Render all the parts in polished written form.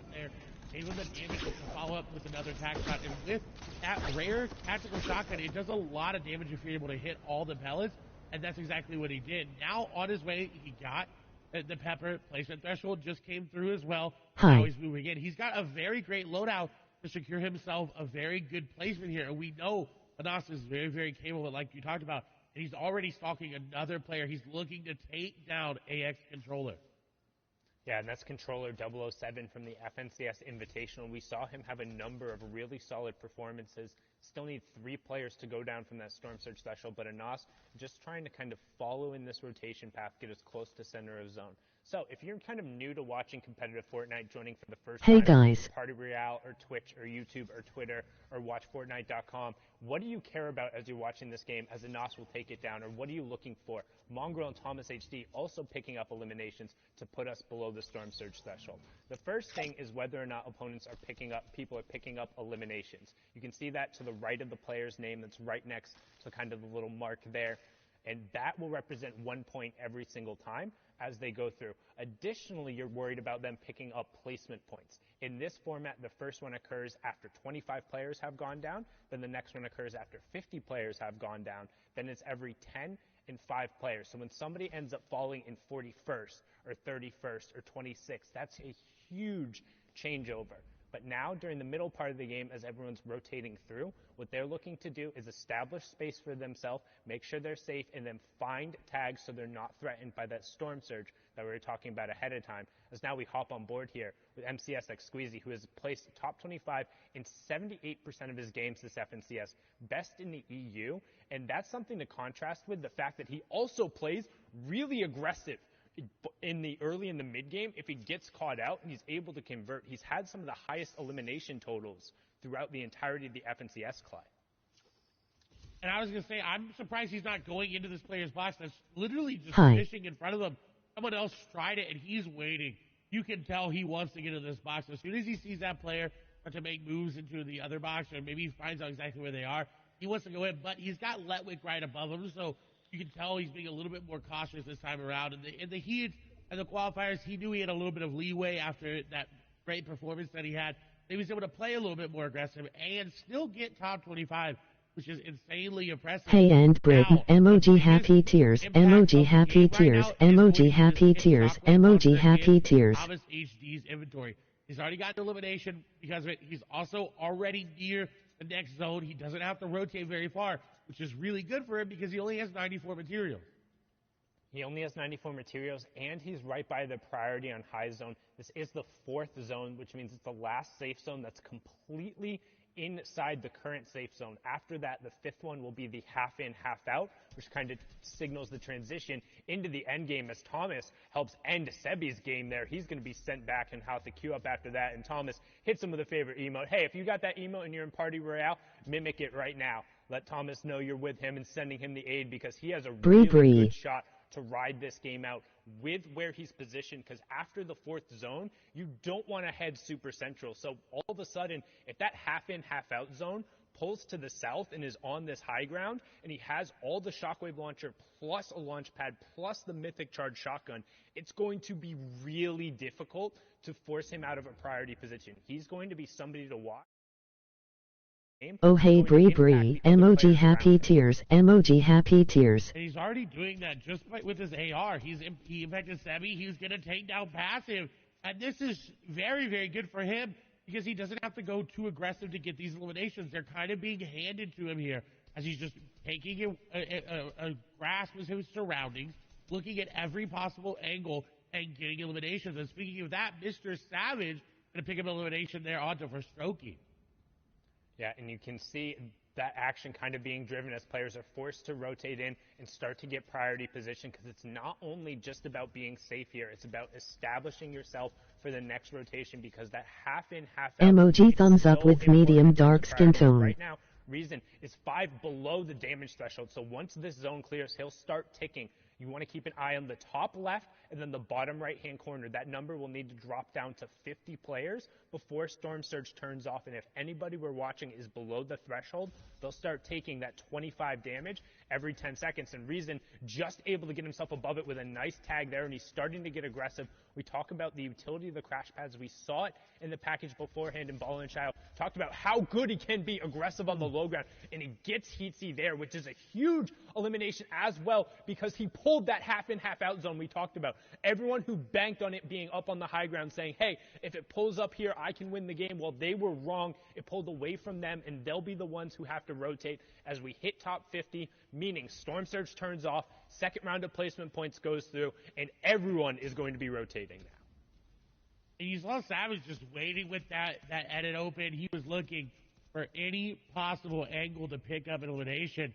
shot there, gave him the damage to follow up with another tag shot. And with that rare tactical shotgun, it does a lot of damage if you're able to hit all the pellets, and that's exactly what he did. Now, on his way, he got the Pepper placement threshold, just came through as well. Now he's moving in. He's got a very great loadout to secure himself a very good placement here, and we know Anas is very, very capable, like you talked about, and he's already stalking another player. He's looking to take down AX Controller. Yeah, and that's Controller 007 from the FNCS Invitational. We saw him have a number of really solid performances. Still need 3 players to go down from that Storm Surge threshold, but Anas just trying to kind of follow in this rotation path, get as close to center of zone. So if you're kind of new to watching competitive Fortnite, joining for the first time, guys, Party Royale or Twitch or YouTube or Twitter or WatchFortnite.com, what do you care about as you're watching this game as Anas will take it down, or what are you looking for? Mongrel and Thomas HD also picking up eliminations to put us below the Storm Surge threshold. The first thing is whether or not people are picking up eliminations. You can see that to the right of the player's name that's right next to kind of the little mark there. And that will represent 1 point every single time as they go through. Additionally, you're worried about them picking up placement points. In this format, the first one occurs after 25 players have gone down, then the next one occurs after 50 players have gone down, then it's every 10 and 5 players. So when somebody ends up falling in 41st or 31st or 26th, that's a huge changeover. But now, during the middle part of the game, as everyone's rotating through, what they're looking to do is establish space for themselves, make sure they're safe, and then find tags so they're not threatened by that Storm Surge that we were talking about ahead of time. As now we hop on board here with MCSX Squeezy, who has placed top 25 in 78% of his games this FNCS, best in the EU, and that's something to contrast with the fact that he also plays really aggressive in the early and the mid game. If he gets caught out and he's able to convert, he's had some of the highest elimination totals throughout the entirety of the FNCS, Clyde. And I was going to say, I'm surprised he's not going into this player's box that's literally just fishing in front of him. Someone else tried it, and he's waiting. You can tell he wants to get into this box. As soon as he sees that player start to make moves into the other box, or maybe he finds out exactly where they are, he wants to go in. But he's got Letwick right above him, so you can tell he's being a little bit more cautious this time around. In the heat and the qualifiers, he knew he had a little bit of leeway after that great performance that he had. He was able to play a little bit more aggressive and still get top 25, which is insanely impressive. Hey, and Britain, emoji happy tears, emoji happy tears, emoji happy tears, emoji happy tears. Thomas HD's inventory. He's already got the elimination because of it. He's also already near the next zone. He doesn't have to rotate very far, which is really good for him because he only has 94 materials. He only has 94 materials, and he's right by the priority on high zone. This is the 4th zone, which means it's the last safe zone that's completely inside the current safe zone. After that, the 5th one will be the half in, half out, which kind of signals the transition into the end game as Thomas helps end Sebi's game there. He's going to be sent back and have to queue up after that, and Thomas hits him with a favorite emote. Hey, if you got that emote and you're in Party Royale, mimic it right now. Let Thomas know you're with him and sending him the aid because he has a really good shot to ride this game out with where he's positioned, because after the 4th zone, you don't want to head super central. So all of a sudden, if that half in, half out zone pulls to the south and is on this high ground, and he has all the shockwave launcher plus a launch pad plus the mythic charge shotgun, it's going to be really difficult to force him out of a priority position. He's going to be somebody to watch. Oh hey Bree, emoji happy tears, emoji happy tears. And he's already doing that just with his AR. He infected Sebi. He's going to take down passive. And this is very, very good for him because he doesn't have to go too aggressive to get these eliminations. They're kind of being handed to him here as he's just taking a grasp of his surroundings, looking at every possible angle and getting eliminations. And speaking of that, Mr. Savage going to pick up an elimination there onto for Strokey. Yeah, and you can see that action kind of being driven as players are forced to rotate in and start to get priority position, because it's not only just about being safe here, it's about establishing yourself for the next rotation, because that half in, half out emoji thumbs up with medium dark skin tone. Right now, Reason is 5 below the damage threshold, so once this zone clears, he'll start ticking. You want to keep an eye on the top left and then the bottom right-hand corner. That number will need to drop down to 50 players before Storm Surge turns off. And if anybody we're watching is below the threshold, they'll start taking that 25 damage every 10 seconds. And Reason just able to get himself above it with a nice tag there, and he's starting to get aggressive. We talk about the utility of the crash pads. We saw it in the package beforehand, and Ballin Child talked about how good he can be aggressive on the low ground, and he gets Heatsy there, which is a huge elimination as well, because he pulled that half-in, half-out zone we talked about. Everyone who banked on it being up on the high ground saying, hey, if it pulls up here, I can win the game. Well, they were wrong. It pulled away from them, and they'll be the ones who have to rotate as we hit top 50, meaning Storm Surge turns off, second round of placement points goes through, and everyone is going to be rotating now. And you saw Savage just waiting with that edit open. He was looking for any possible angle to pick up an elimination.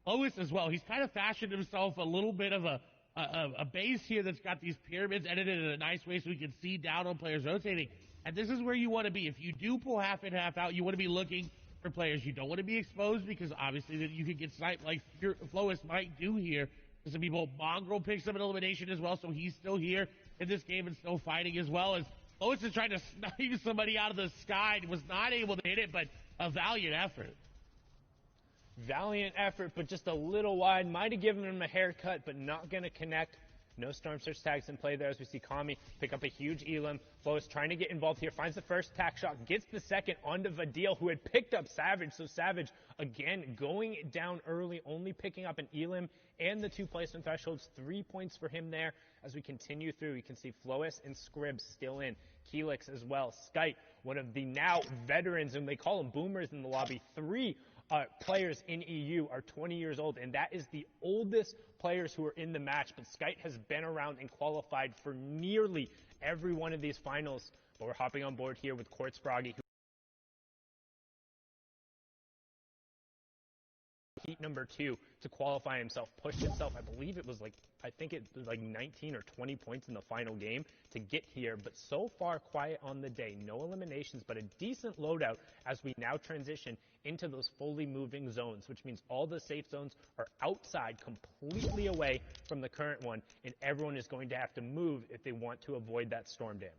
Lois as well. He's kind of fashioned himself a little bit of a base here that's got these pyramids edited in a nice way so we can see down on players rotating. And this is where you want to be. If you do pull half in, half out, you want to be looking for players. You don't want to be exposed because obviously that you could get sniped like Flois might do here. Some people, Mongrel picks up an elimination as well, so he's still here in this game and still fighting as well. As Flois is trying to snipe somebody out of the sky and was not able to hit it, but a valiant effort. Valiant effort, but just a little wide. Might have given him a haircut, but not going to connect. No Storm Surge tags in play there as we see Kami pick up a huge Elim. Flois trying to get involved here, finds the first tack shot, gets the second onto Vadil, who had picked up Savage. So Savage, again, going down early, only picking up an Elim and the 2 placement thresholds. 3 points for him there. As we continue through, you can see Flois and Scribs still in. Keelix as well. Skite, one of the now veterans, and they call them boomers in the lobby. 3 players in EU are 20 years old, and that is the oldest players who are in the match. But Skite has been around and qualified for nearly every one of these finals. But we're hopping on board here with Quartz Froggy, who heat number 2 to qualify himself, pushed himself, I believe it was like 19 or 20 points in the final game to get here. But so far, quiet on the day. No eliminations, but a decent loadout as we now transition into those fully moving zones, which means all the safe zones are outside, completely away from the current one, and everyone is going to have to move if they want to avoid that storm damage.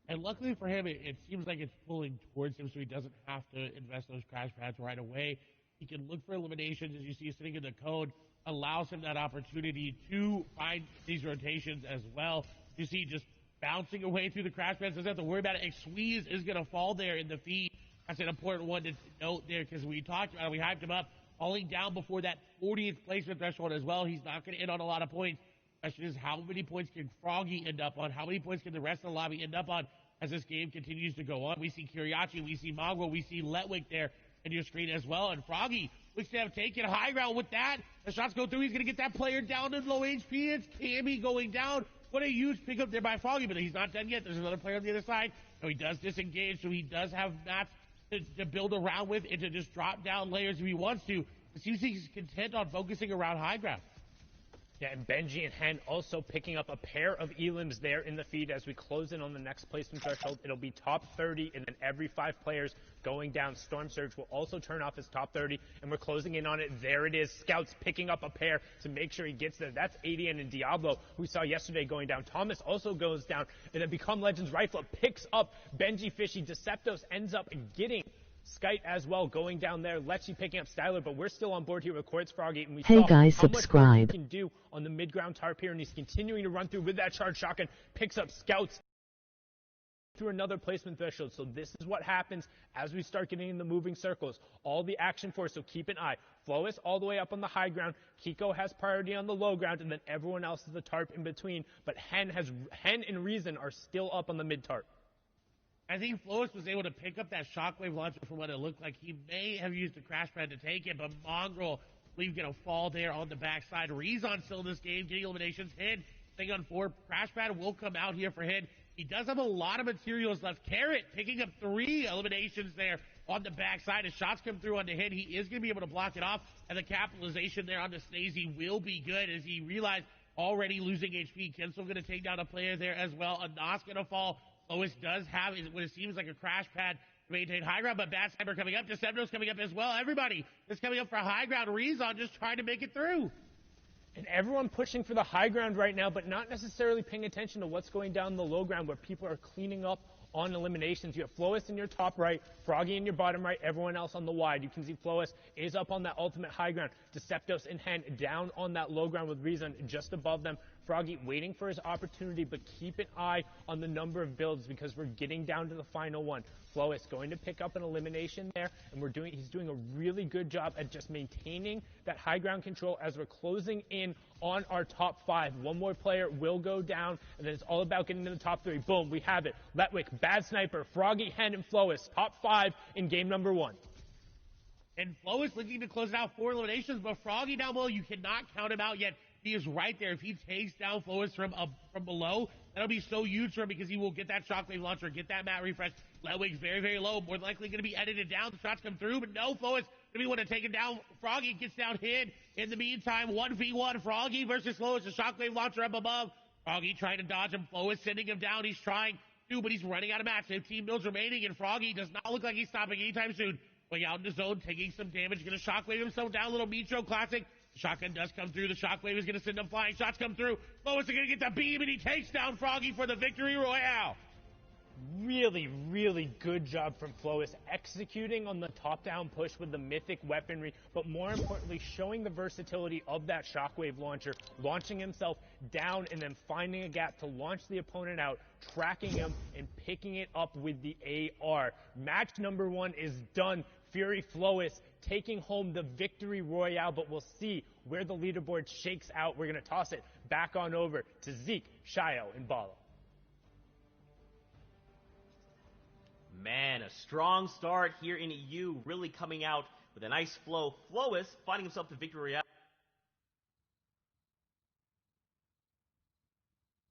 And luckily for him, it seems like it's pulling towards him, so he doesn't have to invest those crash pads right away. He can look for eliminations, as you see sitting in the code, allows him that opportunity to find these rotations as well. You see just bouncing away through the crash pads, doesn't have to worry about it. Squeeze is going to fall there in the feed. That's an important one to note there because we talked about it, we hyped him up, falling down before that 40th placement threshold as well. He's not going to end on a lot of points. The question is, how many points can Froggy end up on? How many points can the rest of the lobby end up on as this game continues to go on? We see Kiriachi, we see Mongrel, we see Letwick there in your screen as well. And Froggy looks to have taken high ground with that. The shots go through. He's going to get that player down to low HP. It's Cammy going down. What a huge pickup there by Froggy, but he's not done yet. There's another player on the other side. So he does disengage, so he does have mats to build around with and to just drop down layers if he wants to. But he's content on focusing around high ground. Yeah, and Benji and Hen also picking up a pair of Elims there in the feed as we close in on the next placement threshold. It'll be top 30, and then every 5 players going down. Storm Surge will also turn off his top 30, and we're closing in on it. There it is. Scouts picking up a pair to make sure he gets there. That's Adian and Diablo, who we saw yesterday going down. Thomas also goes down, and then Become Legends Rifle picks up Benji Fishy. Deceptos ends up getting Skite as well going down there. Lexi picking up Styler, but we're still on board here with Quartz Froggy, and we Hey saw guys, how subscribe. much he can do on the mid-ground tarp here, and he's continuing to run through with that charge shotgun, picks up Scouts through another placement threshold. So this is what happens as we start getting in the moving circles. All the action for us, so keep an eye. Flois all the way up on the high ground. Kiko has priority on the low ground, and then everyone else is the tarp in between. But Hen and Reason are still up on the mid-tarp. I think Flois was able to pick up that shockwave launcher from what it looked like. He may have used the crash pad to take it, but Mongrel, I believe, going to fall there on the backside. Rezon still in this game, getting eliminations. Hid, thing on 4. Crash pad will come out here for Hid. He does have a lot of materials left. Carrot picking up 3 eliminations there on the backside. As shots come through on the Hid, he is going to be able to block it off, and the capitalization there on the Snazy will be good as he realized already losing HP. Kensel going to take down a player there as well. Anas going to fall. Flois does have what it seems like a crash pad to maintain high ground, but Bad Sniper coming up. Deceptos coming up as well. Everybody is coming up for high ground. Rezon just trying to make it through. And everyone pushing for the high ground right now, but not necessarily paying attention to what's going down the low ground where people are cleaning up on eliminations. You have Flois in your top right, Froggy in your bottom right, everyone else on the wide. You can see Flois is up on that ultimate high ground. Deceptos in hand down on that low ground with Reason just above them. Froggy waiting for his opportunity, but keep an eye on the number of builds because we're getting down to the final one. Flois going to pick up an elimination there, and he's doing a really good job at just maintaining that high ground control as we're closing in on our top 5. One more player will go down, and then it's all about getting to the top 3. Boom, we have it. Letwick, Bad Sniper, Froggy, Hen, and Flois, top 5 in game number 1. And Flois looking to close out 4 eliminations, but Froggy down below, you cannot count him out yet. He is right there. If he takes down Flois from below, that'll be so huge for him because he will get that shockwave launcher, get that mat refresh. Letwick's very, very low, more than likely going to be edited down. The shots come through, but no, Flois going to be one to take him down. Froggy gets down hit. In the meantime, 1v1, Froggy versus Flois, the shockwave launcher up above. Froggy trying to dodge him. Flois sending him down. He's trying to, but he's running out of mats. 15 builds remaining, and Froggy does not look like he's stopping anytime soon. Going out in the zone, taking some damage, going to shockwave himself down. Little Micho classic. The shotgun does come through. The shockwave is going to send him flying. Shots come through. Flois is going to get the beam, and he takes down Froggy for the victory royale. Really, really good job from Flois executing on the top-down push with the mythic weaponry, but more importantly, showing the versatility of that shockwave launcher, launching himself down and then finding a gap to launch the opponent out, tracking him, and picking it up with the AR. Match number 1 is done. Fury Flois taking home the victory royale, but we'll see where the leaderboard shakes out. We're going to toss it back on over to Zeke, Shio, and Balo. Man, a strong start here in EU, really coming out with a nice flow. Flois finding himself the victory royale.